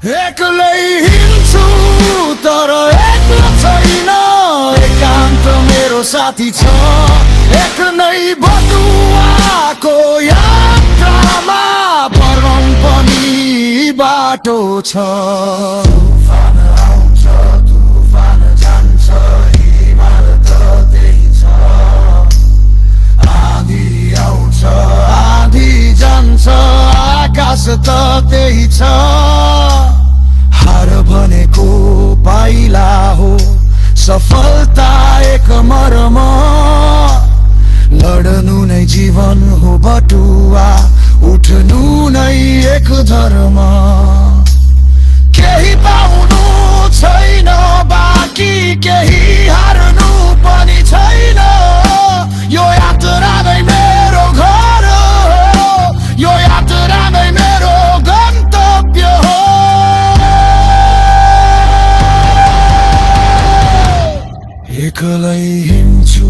एक्लै हिँड्छु तर एक्लो छैन, एकान्त मेरो साथी छ। एक नै बटुवाको यात्रामा परम पनि बाटो छ। तुफान आउँछ तुफान जान्छ, हिमाल त त्यही छ। आँधी आउँछ आँधी जान्छ, आकाश त त्यही छ। हार भनेको पाइला हो, सफलता एक मर्म। लड्नु नै जीवन हो बटुवा, उठ्नु नै एक धर्म। केही पाउनु छैन बाँकी, केही हार्नु पनि छैन। यो यात्रा नै मेरो घर हो, यो यात्रा नै मेरो गन्तव्य हो। एक्लै हिँड्छु